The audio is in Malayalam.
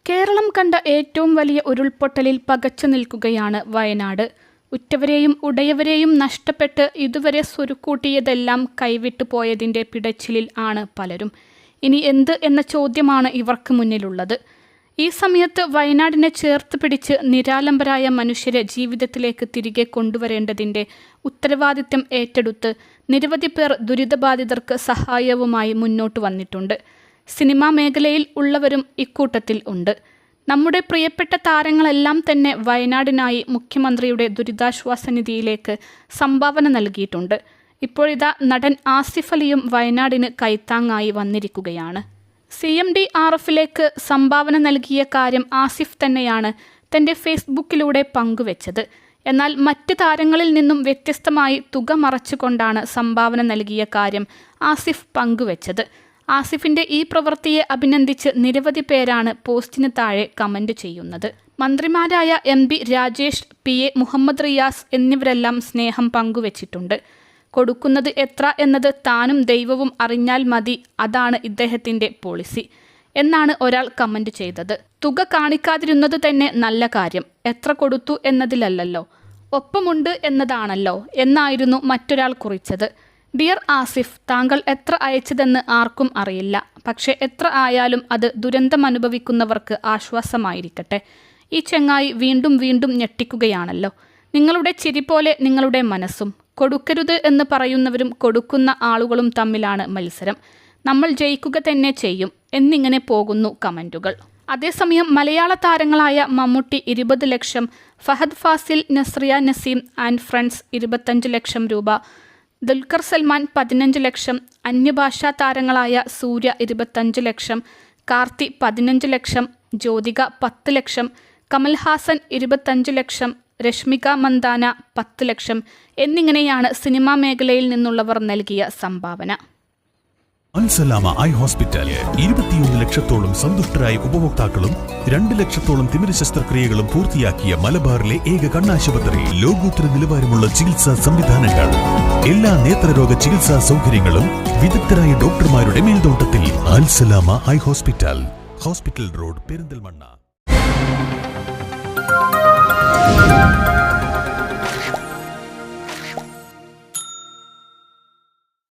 കേരളം കണ്ട ഏറ്റവും വലിയ ഉരുൾപൊട്ടലിൽ പകച്ചു നിൽക്കുകയാണ് വയനാട്. ഉറ്റവരെയും ഉടയവരെയും നഷ്ടപ്പെട്ട് ഇതുവരെ സ്വരുക്കൂട്ടിയതെല്ലാം കൈവിട്ടു പോയതിൻ്റെ പിടച്ചിലിൽ ആണ് പലരും. ഇനി എന്ത് എന്ന ചോദ്യമാണ് ഇവർക്ക് മുന്നിലുള്ളത്. ഈ സമയത്ത് വയനാടിനെ ചേർത്ത് പിടിച്ച് നിരാലംബരായ മനുഷ്യരെ ജീവിതത്തിലേക്ക് തിരികെ കൊണ്ടുവരേണ്ടതിൻ്റെ ഉത്തരവാദിത്തം ഏറ്റെടുത്ത് നിരവധി പേർ ദുരിതബാധിതർക്ക് സഹായവുമായി മുന്നോട്ട് വന്നിട്ടുണ്ട്. സിനിമാ മേഖലയിൽ ഉള്ളവരും ഇക്കൂട്ടത്തിൽ ഉണ്ട്. നമ്മുടെ പ്രിയപ്പെട്ട താരങ്ങളെല്ലാം തന്നെ വയനാടിനായി മുഖ്യമന്ത്രിയുടെ ദുരിതാശ്വാസ നിധിയിലേക്ക് സംഭാവന നൽകിയിട്ടുണ്ട്. ഇപ്പോഴിതാ നടൻ ആസിഫ് അലിയും വയനാടിന് കൈത്താങ്ങായി വന്നിരിക്കുകയാണ്. CMDRFിലേക്ക് സംഭാവന നൽകിയ കാര്യം ആസിഫ് തന്നെയാണ് തൻ്റെ ഫേസ്ബുക്കിലൂടെ പങ്കുവച്ചത്. എന്നാൽ മറ്റ് താരങ്ങളിൽ നിന്നും വ്യത്യസ്തമായി തുക മറച്ചുകൊണ്ടാണ് സംഭാവന നൽകിയ കാര്യം ആസിഫ് പങ്കുവച്ചത്. ആസിഫിൻ്റെ ഈ പ്രവൃത്തിയെ അഭിനന്ദിച്ച് നിരവധി പേരാണ് പോസ്റ്റിന് താഴെ കമൻ്റ് ചെയ്യുന്നത്. മന്ത്രിമാരായ MB രാജേഷ്, PA മുഹമ്മദ് റിയാസ് എന്നിവരെല്ലാം സ്നേഹം പങ്കുവച്ചിട്ടുണ്ട്. കൊടുക്കുന്നത് എത്ര എന്നത് താനും ദൈവവും അറിഞ്ഞാൽ മതി, അതാണ് ഇദ്ദേഹത്തിൻ്റെ പോളിസി എന്നാണ് ഒരാൾ കമൻ്റ് ചെയ്തത്. തുക കാണിക്കാതിരുന്നത് തന്നെ നല്ല കാര്യം, എത്ര കൊടുത്തു എന്നതിലല്ലല്ലോ, ഒപ്പമുണ്ട് എന്നതാണല്ലോ എന്നായിരുന്നു മറ്റൊരാൾ കുറിച്ചത്. ഡിയർ ആസിഫ്, താങ്കൾ എത്ര അയച്ചതെന്ന് ആർക്കും അറിയില്ല. പക്ഷെ എത്ര ആയാലും അത് ദുരന്തമനുഭവിക്കുന്നവർക്ക് ആശ്വാസമായിരിക്കട്ടെ. ഈ ചെങ്ങായി വീണ്ടും വീണ്ടും ഞെട്ടിക്കുകയാണല്ലോ. നിങ്ങളുടെ ചിരി പോലെ നിങ്ങളുടെ മനസ്സും. കൊടുക്കരുത് എന്ന് പറയുന്നവരും കൊടുക്കുന്ന ആളുകളും തമ്മിലാണ് മത്സരം. നമ്മൾ ജയിക്കുക തന്നെ ചെയ്യും എന്നിങ്ങനെ പോകുന്നു കമൻറ്റുകൾ. അതേസമയം മലയാള താരങ്ങളായ മമ്മൂട്ടി 20 ലക്ഷം, ഫഹദ് ഫാസിൽ, നസ്രിയ നസീം ആൻഡ് ഫ്രണ്ട്സ് 25 ലക്ഷം രൂപ, ദുൽഖർ സൽമാൻ 15 ലക്ഷം, അന്യഭാഷാ താരങ്ങളായ സൂര്യ 25 ലക്ഷം, കാർത്തി 15 ലക്ഷം, ജ്യോതിക 10 ലക്ഷം, കമൽഹാസൻ 25 ലക്ഷം, രശ്മിക മന്ദാന 10 ലക്ഷം എന്നിങ്ങനെയാണ് സിനിമാ മേഖലയിൽ നിന്നുള്ളവർ നൽകിയ സംഭാവന. അൽസലാമ ഐ ഹോസ്പിറ്റൽ 21 ലക്ഷത്തോളം സന്തുഷ്ടരായ ഉപഭോക്താക്കളും 2 ലക്ഷത്തോളം തിമിര ശസ്ത്രക്രിയകളും പൂർത്തിയാക്കിയ മലബാറിലെ ഏക കണ്ണാശുപത്രി. ലോകോത്തര നിലവാരമുള്ള ചികിത്സാ സംവിധാനങ്ങൾ, എല്ലാ നേത്രരോഗ ചികിത്സാ സൗകര്യങ്ങളും വിദഗ്ധരായ ഡോക്ടർമാരുടെ മേൽനോട്ടത്തിൽ. Al Salama eye hospital, hospital road, Perinthalmanna.